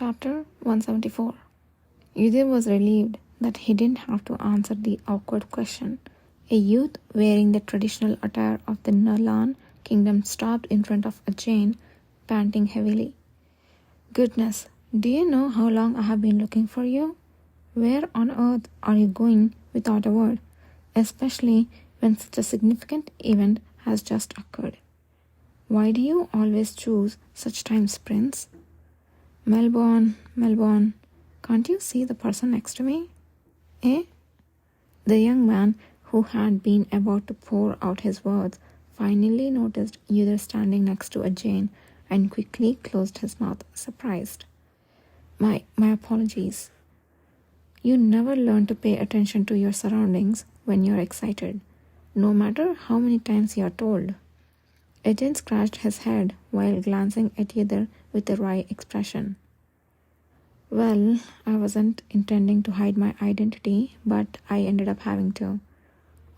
Chapter 174. Yudhir was relieved that he didn't have to answer the awkward question. A youth wearing the traditional attire of the Nalan kingdom stopped in front of Ajay, panting heavily. "Goodness, do you know how long I have been looking for you? Where on earth are you going without a word, especially when such a significant event has just occurred? Why do you always choose such times, Prince?" Melbourne, can't you see the person next to me? Eh? The young man, who had been about to pour out his words, finally noticed Yudhir standing next to Ajay and quickly closed his mouth, surprised. My apologies. You never learn to pay attention to your surroundings when you're excited, no matter how many times you are told. Ajay scratched his head while glancing at Yudhir with a wry expression. Well, I wasn't intending to hide my identity, but I ended up having to.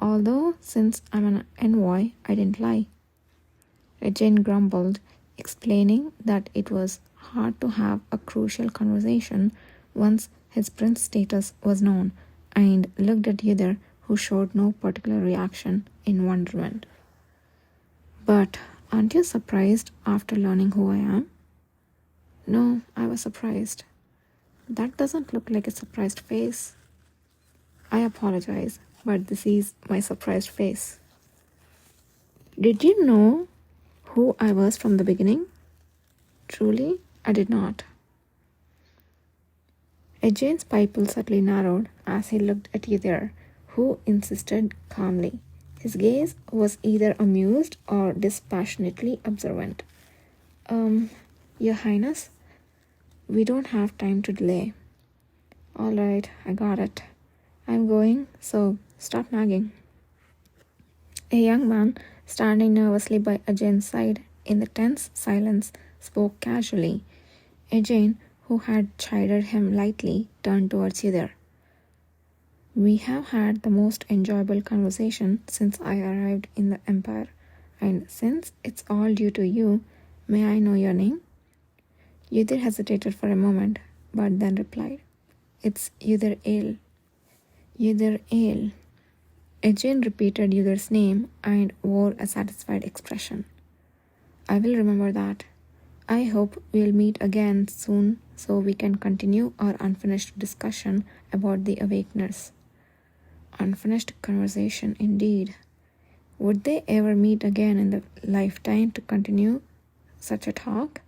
Although, since I'm an envoy, I didn't lie. Ajay grumbled, explaining that it was hard to have a crucial conversation once his prince status was known, and looked at Yudhir, who showed no particular reaction, in wonderment. But aren't you surprised after learning who I am? No, I was surprised. That doesn't look like a surprised face. I apologize, but this is my surprised face. Did you know who I was from the beginning? Truly, I did not. Ajay's pupil subtly narrowed as he looked at Yudhir, who insisted calmly. His gaze was either amused or dispassionately observant. Your Highness, we don't have time to delay. All right, I got it. I'm going, so stop nagging. A young man standing nervously by Ajay's side in the tense silence spoke casually. Ajay, who had chided him lightly, turned towards Yudhir. We have had the most enjoyable conversation since I arrived in the Empire, and since it's all due to you, may I know your name? Yudhir hesitated for a moment, but then replied, It's Yudhir Ale. Yudhir Ale. Ajay repeated Yudhir's name and wore a satisfied expression. I will remember that. I hope we'll meet again soon so we can continue our unfinished discussion about the Awakeners. Unfinished conversation indeed. Would they ever meet again in the lifetime to continue such a talk?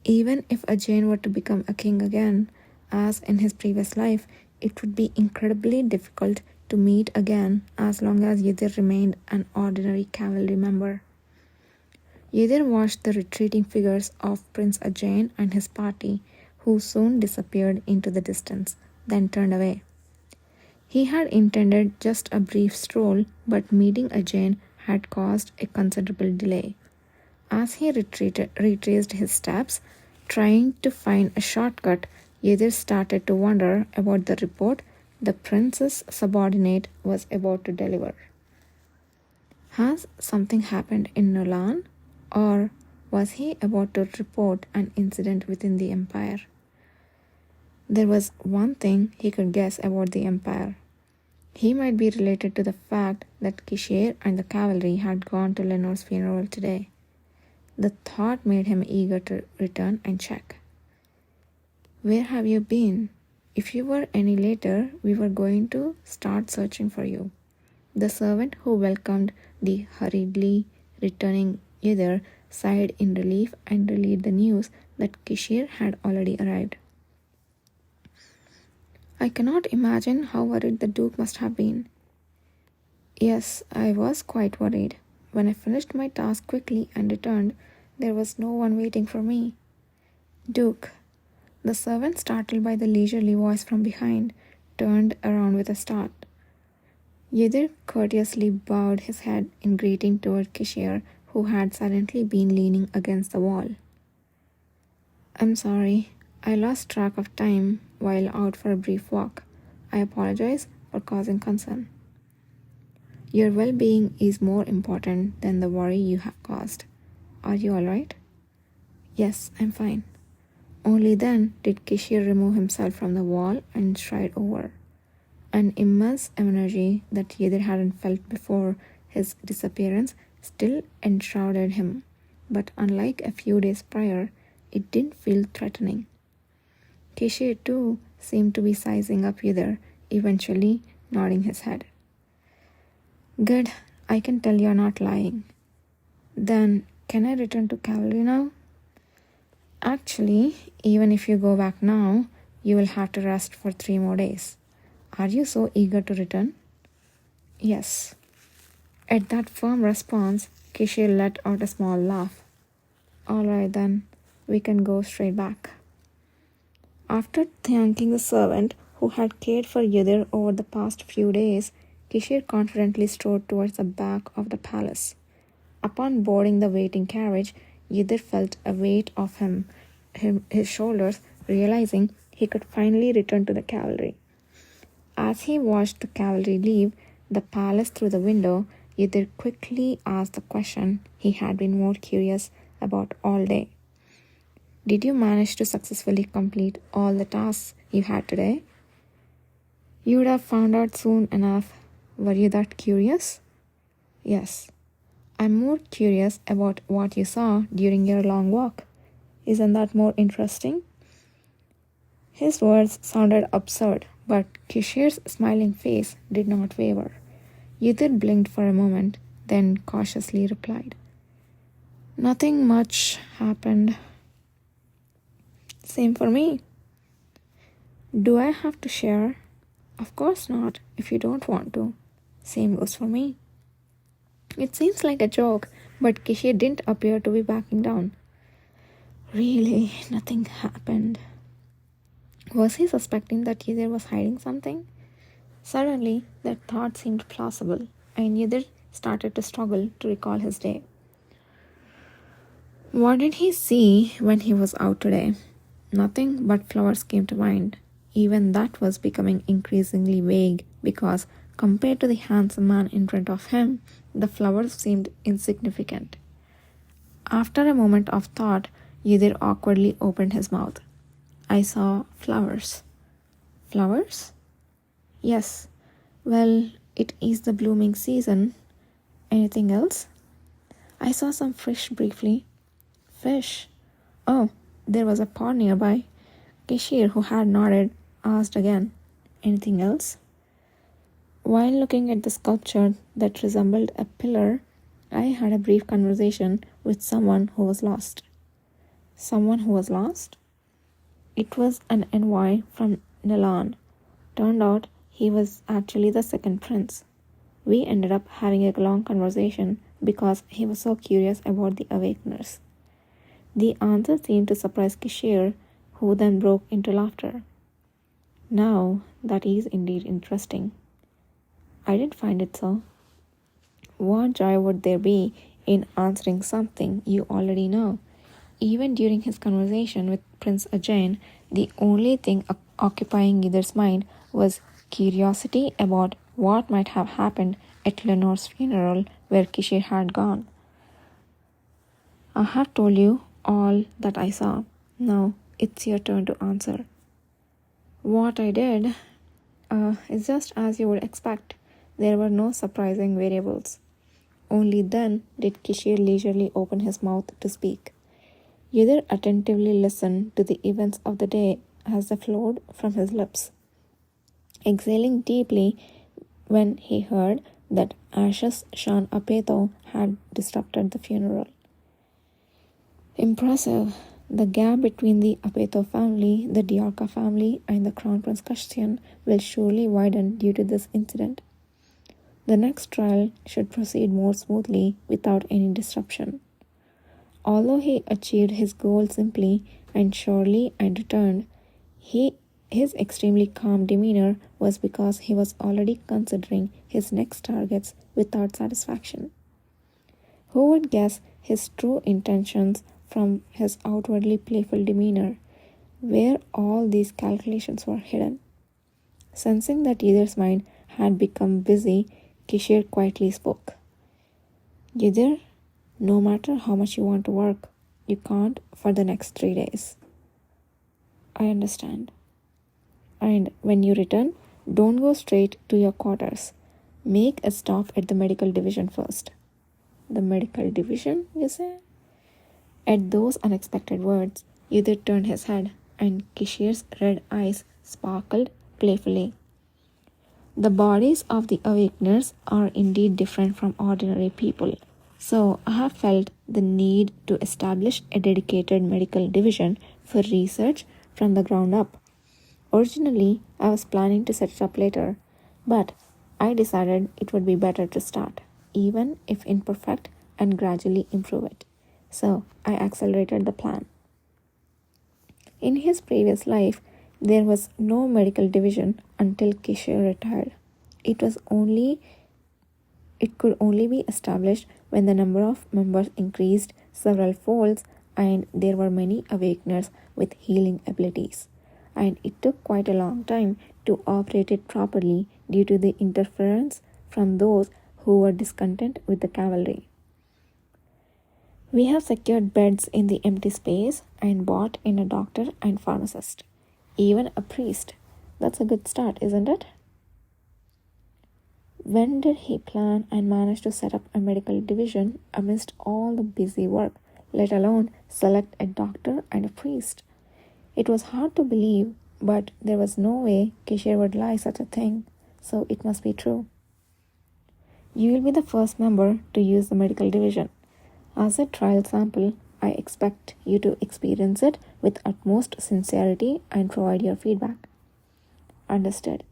Even if Ajay were to become a king again, as in his previous life, it would be incredibly difficult to meet again as long as Yudhir remained an ordinary cavalry member. Yudhir watched the retreating figures of Prince Ajay and his party, who soon disappeared into the distance, then turned away. He had intended just a brief stroll, but meeting Ajay had caused a considerable delay. As he retraced his steps, trying to find a shortcut, Yudhir started to wonder about the report the prince's subordinate was about to deliver. Has something happened in Nolan, or was he about to report an incident within the Empire? There was one thing he could guess about the Empire. He might be related to the fact that Kishir and the cavalry had gone to Lenore's funeral today. The thought made him eager to return and check. Where have you been? If you were any later, we were going to start searching for you. The servant who welcomed the hurriedly returning Yudhir sighed in relief and relayed the news that Kishir had already arrived. I cannot imagine how worried the Duke must have been. Yes, I was quite worried. When I finished my task quickly and returned, there was no one waiting for me. Duke. The servant, startled by the leisurely voice from behind, turned around with a start. Yudhir courteously bowed his head in greeting toward Kishir, who had silently been leaning against the wall. I'm sorry, I lost track of time while out for a brief walk. I apologize for causing concern. Your well-being is more important than the worry you have caused. Are you all right? Yes, I'm fine. Only then did Kishir remove himself from the wall and stride over. An immense energy that Yedid hadn't felt before his disappearance still enshrouded him, but unlike a few days prior, it didn't feel threatening. Kishir too seemed to be sizing up Yedid, eventually nodding his head. Good, I can tell you're not lying. Then, can I return to cavalry now? Actually, even if you go back now, you will have to rest for 3 more days. Are you so eager to return? Yes. At that firm response, Kishir let out a small laugh. All right then, we can go straight back. After thanking the servant who had cared for Yedid over the past few days, Kishir confidently strode towards the back of the palace. Upon boarding the waiting carriage, Yedid felt a weight off his shoulders, realizing he could finally return to the cavalry. As he watched the cavalry leave the palace through the window, Yedid quickly asked the question he had been more curious about all day. Did you manage to successfully complete all the tasks you had today? You would have found out soon enough. Were you that curious? Yes. I'm more curious about what you saw during your long walk. Isn't that more interesting? His words sounded absurd, but Kishir's smiling face did not waver. Yedid blinked for a moment, then cautiously replied, Nothing much happened. Same for me. Do I have to share? Of course not, if you don't want to. Same goes for me. It seems like a joke, but Kishir didn't appear to be backing down. Really, nothing happened. Was he suspecting that Yedid was hiding something? Suddenly, that thought seemed plausible, and Yedid started to struggle to recall his day. What did he see when he was out today? Nothing but flowers came to mind. Even that was becoming increasingly vague because, compared to the handsome man in front of him, the flowers seemed insignificant. After a moment of thought, Yedid awkwardly opened his mouth. I saw flowers. Flowers? Yes. Well, it is the blooming season. Anything else? I saw some fish briefly. Fish? Oh, there was a pond nearby. Kishir, who had nodded, asked again. Anything else? While looking at the sculpture that resembled a pillar, I had a brief conversation with someone who was lost. Someone who was lost? It was an envoy from Nilan. Turned out he was actually the second prince. We ended up having a long conversation because he was so curious about the Awakeners. The answer seemed to surprise Kishir, who then broke into laughter. Now, that is indeed interesting. I didn't find it so. What joy would there be in answering something you already know? Even during his conversation with Prince Ajay, the only thing occupying Yedid's mind was curiosity about what might have happened at Lenore's funeral where Kishir had gone. I have told you all that I saw. Now it's your turn to answer. What I did is just as you would expect. There were no surprising variables. Only then did Kishir leisurely open his mouth to speak. Yedid attentively listened to the events of the day as they flowed from his lips, exhaling deeply when he heard that Ashes Shan Apeto had disrupted the funeral. Impressive. The gap between the Apeto family, the Diarca family, and the Crown Prince Castian will surely widen due to this incident. The next trial should proceed more smoothly without any disruption. Although he achieved his goal simply and surely and returned, his extremely calm demeanor was because he was already considering his next targets without satisfaction. Who would guess his true intentions from his outwardly playful demeanor, where all these calculations were hidden? Sensing that Yedid's mind had become busy, Kishir quietly spoke. Yedid, no matter how much you want to work, you can't for the next 3 days. I understand. And when you return, don't go straight to your quarters. Make a stop at the medical division first. The medical division, you say? At those unexpected words, Udit turned his head, and Kishir's red eyes sparkled playfully. The bodies of the awakeners are indeed different from ordinary people, so I have felt the need to establish a dedicated medical division for research from the ground up. Originally, I was planning to set it up later, but I decided it would be better to start, even if imperfect, and gradually improve it. So I accelerated the plan. In his previous life, there was no medical division until Kishore retired. It was only it could only be established when the number of members increased several folds and there were many awakeners with healing abilities. And it took quite a long time to operate it properly due to the interference from those who were discontent with the cavalry. We have secured beds in the empty space and bought in a doctor and pharmacist, even a priest. That's a good start, isn't it? When did he plan and manage to set up a medical division amidst all the busy work, let alone select a doctor and a priest? It was hard to believe, but there was no way Kishore would lie such a thing, so it must be true. You will be the first member to use the medical division. As a trial sample, I expect you to experience it with utmost sincerity and provide your feedback. Understood.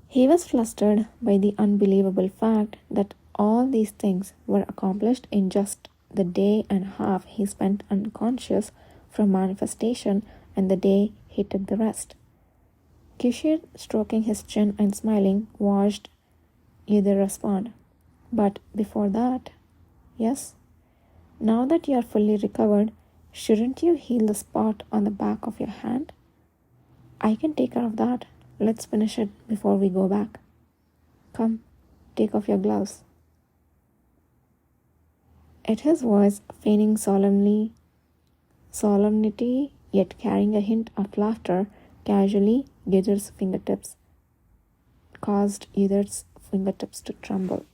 He was flustered by the unbelievable fact that all these things were accomplished in just the day and a half he spent unconscious from manifestation and the day he took the rest. Kishore, stroking his chin and smiling, watched either respond. But before that, yes? Now that you are fully recovered, shouldn't you heal the spot on the back of your hand? I can take care of that. Let's finish it before we go back. Come, take off your gloves. At his voice, feigning solemnity, yet carrying a hint of laughter, caused Udit's fingertips to tremble.